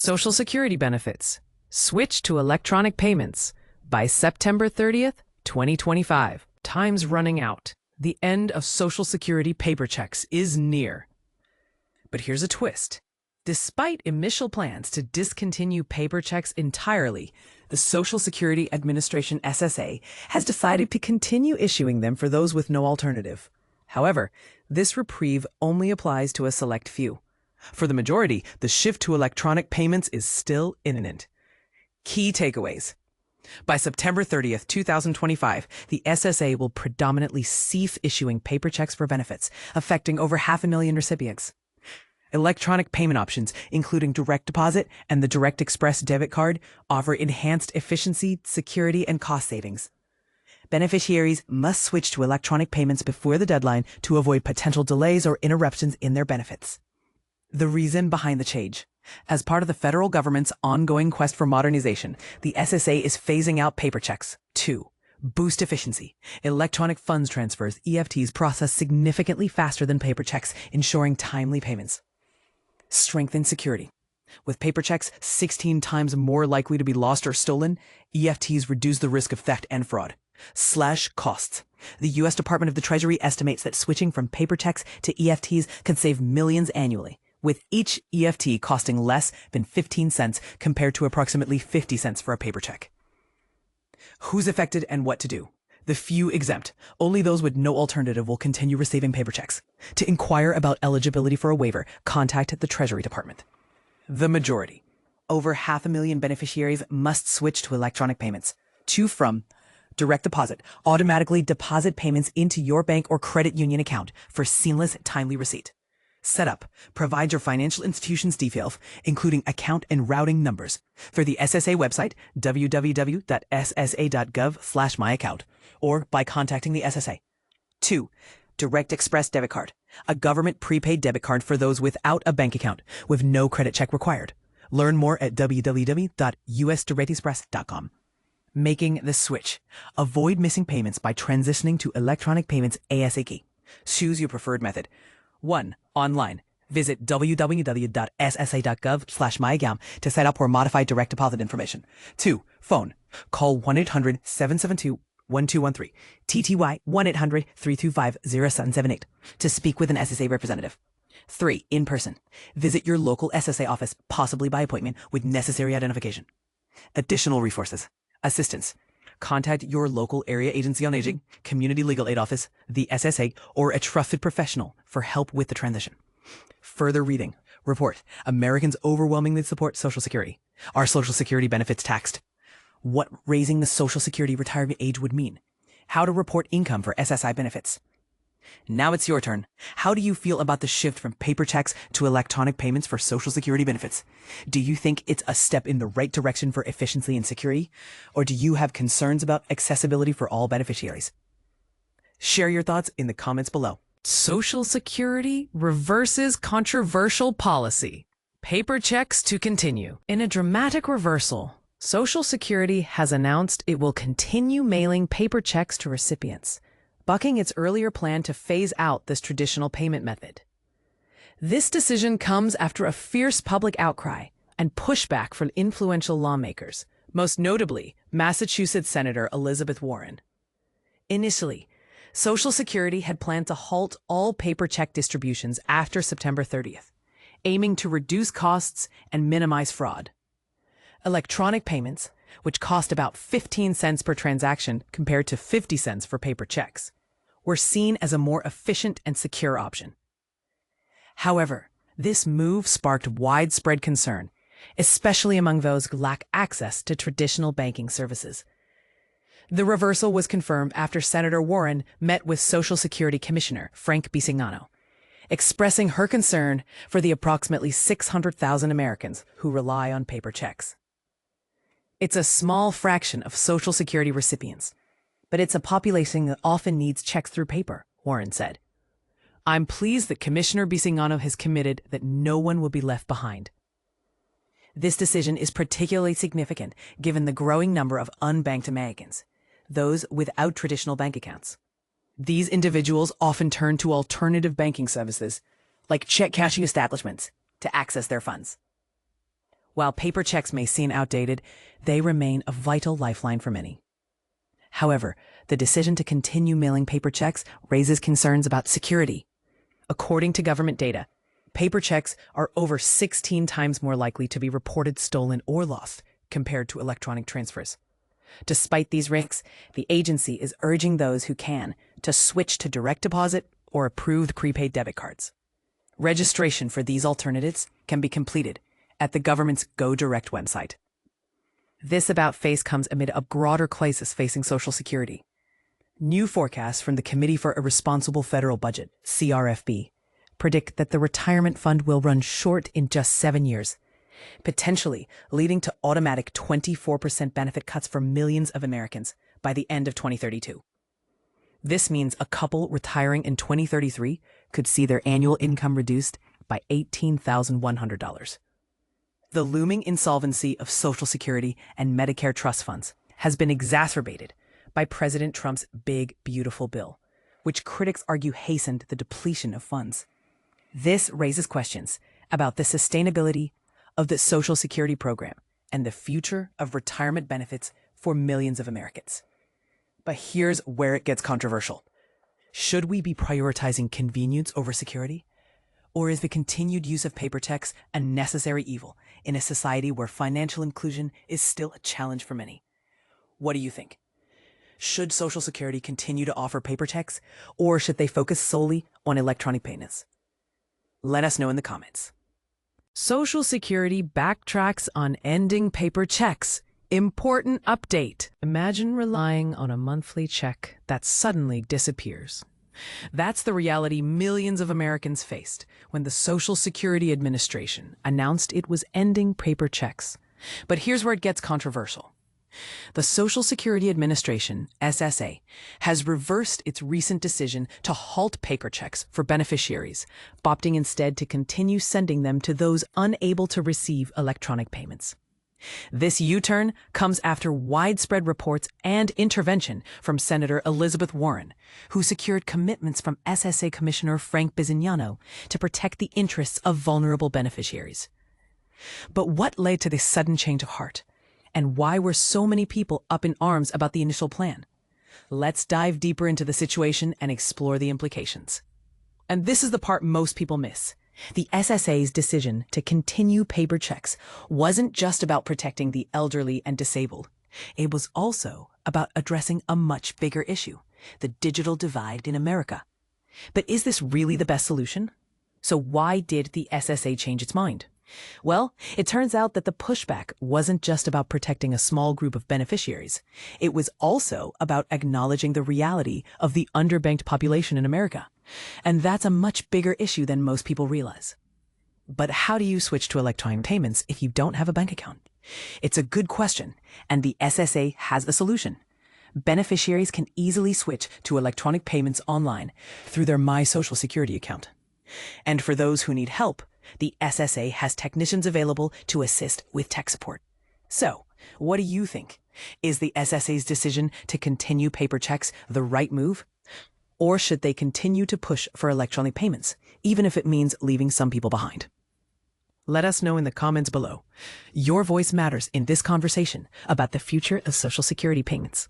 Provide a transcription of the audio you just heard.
Social Security benefits. Switch to electronic payments by September 30th, 2025. Time's running out. The end of Social Security paper checks is near. But here's a twist. Despite initial plans to discontinue paper checks entirely, the Social Security Administration SSA has decided to continue issuing them for those with no alternative. However, this reprieve only applies to a select few. For the majority, the shift to electronic payments is still imminent. Key takeaways. By September 30th, 2025, the SSA will predominantly cease issuing paper checks for benefits, affecting over 500,000 recipients. Electronic payment options, including direct deposit and the Direct Express debit card, offer enhanced efficiency, security, and cost savings. Beneficiaries must switch to electronic payments before the deadline to avoid potential delays or interruptions in their benefits. The reason behind the change. As part of the federal government's ongoing quest for modernization, the SSA is phasing out paper checks. 2. Boost efficiency. Electronic funds transfers, EFTs, process significantly faster than paper checks, ensuring timely payments. Strengthen security. With paper checks 16 times more likely to be lost or stolen, EFTs reduce the risk of theft and fraud. Slash costs. The U.S. Department of the Treasury estimates that switching from paper checks to EFTs can save millions annually, with each EFT costing less than 15 cents compared to approximately 50 cents for a paper check. Who's affected and what to do? The few exempt. Only those with no alternative will continue receiving paper checks. To inquire about eligibility for a waiver, contact the Treasury Department. The majority. Over 500,000 beneficiaries must switch to electronic payments. Choose from direct deposit. Automatically deposit payments into your bank or credit union account for seamless, timely receipt. Setup. Provide your financial institution's details, including account and routing numbers, through the SSA website, www.ssa.gov/myaccount, or by contacting the SSA. 2. Direct Express debit card. A government prepaid debit card for those without a bank account, with no credit check required. Learn more at www.usdirectexpress.com. Making the switch. Avoid missing payments by transitioning to electronic payments ASAP. Choose your preferred method. 1. Online. Visit www.ssa.gov/myaccount to set up or modify direct deposit information. 2. Phone. Call 1-800-772-1213. TTY 1-800-325-0778 to speak with an SSA representative. 3. In person. Visit your local SSA office, possibly by appointment, with necessary identification. Additional resources. Assistance. Contact your local area agency on aging, community legal aid office, the SSA, or a trusted professional for help with the transition. Further reading. Report. Americans overwhelmingly support Social Security. Are Social Security benefits taxed? What raising the Social Security retirement age would mean. How to report income for SSI benefits. Now it's your turn. How do you feel about the shift from paper checks to electronic payments for Social Security benefits? Do you think it's a step in the right direction for efficiency and security? Or do you have concerns about accessibility for all beneficiaries? Share your thoughts in the comments below. Social Security reverses controversial policy. Paper checks to continue. In a dramatic reversal, Social Security has announced it will continue mailing paper checks to recipients, bucking its earlier plan to phase out this traditional payment method. This decision comes after a fierce public outcry and pushback from influential lawmakers, most notably Massachusetts Senator Elizabeth Warren. Initially, Social Security had planned to halt all paper check distributions after September 30th, aiming to reduce costs and minimize fraud. Electronic payments, which cost about 15 cents per transaction compared to 50 cents for paper checks, were seen as a more efficient and secure option. However, this move sparked widespread concern, especially among those who lack access to traditional banking services. The reversal was confirmed after Senator Warren met with Social Security Commissioner Frank Bisignano, expressing her concern for the approximately 600,000 Americans who rely on paper checks. It's a small fraction of Social Security recipients, but it's a population that often needs checks through paper, Warren said. I'm pleased that Commissioner Bisignano has committed that no one will be left behind. This decision is particularly significant given the growing number of unbanked Americans, those without traditional bank accounts. These individuals often turn to alternative banking services, like check cashing establishments, to access their funds. While paper checks may seem outdated, they remain a vital lifeline for many. However, the decision to continue mailing paper checks raises concerns about security. According to government data, paper checks are over 16 times more likely to be reported stolen or lost compared to electronic transfers. Despite these risks, the agency is urging those who can to switch to direct deposit or approved prepaid debit cards. Registration for these alternatives can be completed at the government's Go Direct website. This about-face comes amid a broader crisis facing Social Security. New forecasts from the Committee for a Responsible Federal Budget, CRFB, predict that the retirement fund will run short in just 7 years, potentially leading to automatic 24% benefit cuts for millions of Americans by the end of 2032. This means a couple retiring in 2033 could see their annual income reduced by $18,100. The looming insolvency of Social Security and Medicare trust funds has been exacerbated by President Trump's Big Beautiful Bill, which critics argue hastened the depletion of funds. This raises questions about the sustainability of the Social Security program and the future of retirement benefits for millions of Americans. But here's where it gets controversial. Should we be prioritizing convenience over security? Or is the continued use of paper checks a necessary evil in a society where financial inclusion is still a challenge for many? What do you think? Should Social Security continue to offer paper checks, or should they focus solely on electronic payments? Let us know in the comments. Social Security backtracks on ending paper checks. Important update. Imagine relying on a monthly check that suddenly disappears. That's the reality millions of Americans faced when the Social Security Administration announced it was ending paper checks. But here's where it gets controversial. The Social Security Administration, SSA, has reversed its recent decision to halt paper checks for beneficiaries, opting instead to continue sending them to those unable to receive electronic payments. This U-turn comes after widespread reports and intervention from Senator Elizabeth Warren, who secured commitments from SSA Commissioner Frank Bisignano to protect the interests of vulnerable beneficiaries. But what led to this sudden change of heart? And why were so many people up in arms about the initial plan? Let's dive deeper into the situation and explore the implications. And this is the part most people miss. The SSA's decision to continue paper checks wasn't just about protecting the elderly and disabled. It was also about addressing a much bigger issue, the digital divide in America. But is this really the best solution? So why did the SSA change its mind? Well, it turns out that the pushback wasn't just about protecting a small group of beneficiaries. It was also about acknowledging the reality of the underbanked population in America. And that's a much bigger issue than most people realize. But how do you switch to electronic payments if you don't have a bank account? It's a good question, and the SSA has a solution. Beneficiaries can easily switch to electronic payments online through their My Social Security account. And for those who need help, the SSA has technicians available to assist with tech support. So, what do you think? Is the SSA's decision to continue paper checks the right move? Or should they continue to push for electronic payments, even if it means leaving some people behind? Let us know in the comments below. Your voice matters in this conversation about the future of Social Security payments.